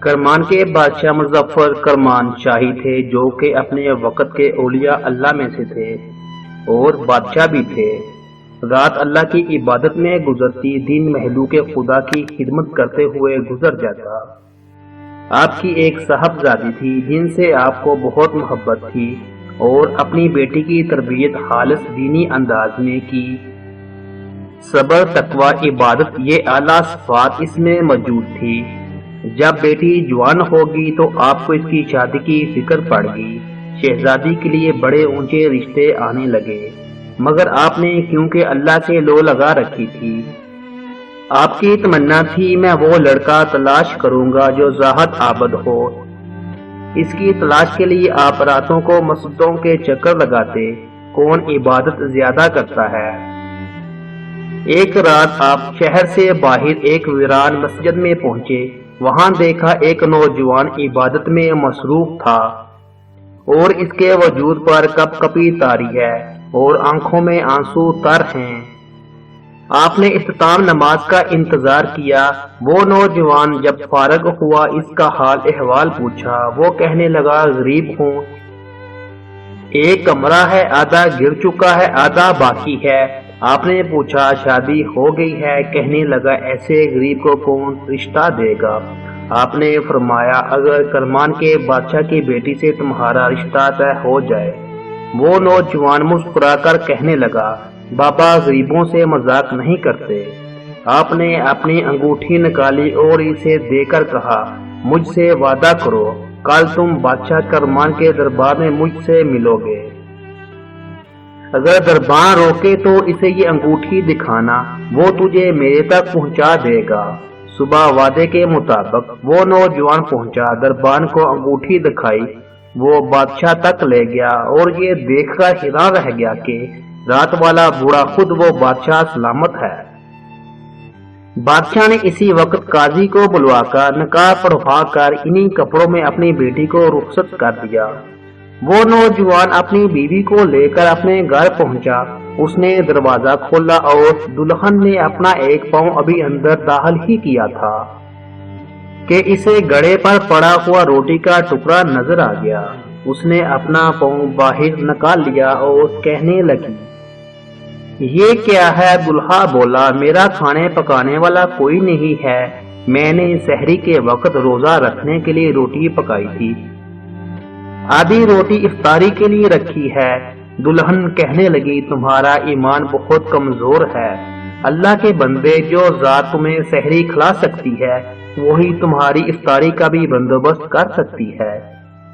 کرمان کے بادشاہ مظفر کرمان شاہی تھے جو کہ اپنے وقت کے اولیاء اللہ میں سے تھے اور بادشاہ بھی تھے۔ رات اللہ کی عبادت میں گزرتی، دن مخلوق خدا کی خدمت کرتے ہوئے گزر جاتا۔ آپ کی ایک صاحبزادی تھی جن سے آپ کو بہت محبت تھی اور اپنی بیٹی کی تربیت خالص دینی انداز میں کی۔ صبر، تقوی، عبادت، یہ اعلیٰ صفات اس میں موجود تھی۔ جب بیٹی جوان ہوگی تو آپ کو اس کی شادی کی فکر پڑ گئی۔ شہزادی کے لیے بڑے اونچے رشتے آنے لگے، مگر آپ نے کیونکہ اللہ سے لو لگا رکھی تھی، آپ کی تمنا تھی میں وہ لڑکا تلاش کروں گا جو زاہد عابد ہو۔ اس کی تلاش کے لیے آپ راتوں کو مسجدوں کے چکر لگاتے، کون عبادت زیادہ کرتا ہے۔ ایک رات آپ شہر سے باہر ایک ویران مسجد میں پہنچے، وہاں دیکھا ایک نوجوان عبادت میں مصروف تھا اور اس کے وجود پر کپ کپی طاری ہے اور آنکھوں میں آنسو تر ہیں۔ آپ نے اختتام نماز کا انتظار کیا۔ وہ نوجوان جب فارغ ہوا اس کا حال احوال پوچھا۔ وہ کہنے لگا غریب ہوں، ایک کمرہ ہے، آدھا گر چکا ہے، آدھا باقی ہے۔ آپ نے پوچھا شادی ہو گئی ہے؟ کہنے لگا ایسے غریب کو کون رشتہ دے گا؟ آپ نے فرمایا اگر کرمان کے بادشاہ کی بیٹی سے تمہارا رشتہ طے ہو جائے۔ وہ نوجوان مسکرا کر کہنے لگا بابا غریبوں سے مذاق نہیں کرتے۔ آپ نے اپنی انگوٹھی نکالی اور اسے دے کر کہا مجھ سے وعدہ کرو، کل تم بادشاہ کرمان کے دربار میں مجھ سے ملو گے۔ اگر دربار روکے تو اسے یہ انگوٹھی دکھانا، وہ تجھے میرے تک پہنچا دے گا۔ صبح وعدے کے مطابق وہ نوجوان پہنچا، دربان کو انگوٹھی دکھائی، وہ بادشاہ تک لے گیا اور یہ دیکھ کر حیران رہ گیا کہ رات والا بوڑھا خود وہ بادشاہ سلامت ہے۔ بادشاہ نے اسی وقت قاضی کو بلوا کر نکاح پڑھوا کر انہی کپڑوں میں اپنی بیٹی کو رخصت کر دیا۔ وہ نوجوان اپنی بیوی کو لے کر اپنے گھر پہنچا۔ اس نے دروازہ کھولا اور دلہن نے اپنا ایک پاؤں ابھی اندر داخل ہی کیا تھا کہ اسے گڑے پر پڑا ہوا روٹی کا ٹکڑا نظر آ گیا۔ اس نے اپنا پاؤں باہر نکال لیا اور کہنے لگی یہ کیا ہے؟ دلہا بولا میرا کھانے پکانے والا کوئی نہیں ہے، میں نے سحری کے وقت روزہ رکھنے کے لیے روٹی پکائی تھی، آدھی روٹی افطاری کے لیے رکھی ہے۔ دلہن کہنے لگی تمہارا ایمان بہت کمزور ہے، اللہ کے بندے جو ذات تمہیں سحری کھلا سکتی ہے وہی تمہاری افطاری کا بھی بندوبست کر سکتی ہے۔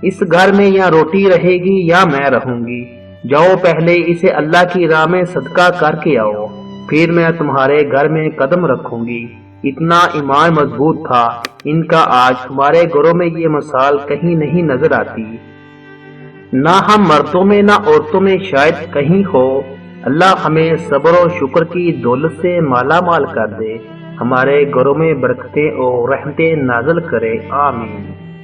اس گھر میں یا روٹی رہے گی یا میں رہوں گی، جاؤ پہلے اسے اللہ کی راہ میں صدقہ کر کے آؤ، پھر میں تمہارے گھر میں قدم رکھوں گی۔ اتنا ایمان مضبوط تھا ان کا، آج ہمارے گھروں میں یہ مثال کہیں نہیں نظر آتی، نہ ہم مردوں میں نہ عورتوں میں شاید کہیں ہو۔ اللہ ہمیں صبر و شکر کی دولت سے مالا مال کر دے، ہمارے گھروں میں برکتیں اور رحمتیں نازل کرے، آمین۔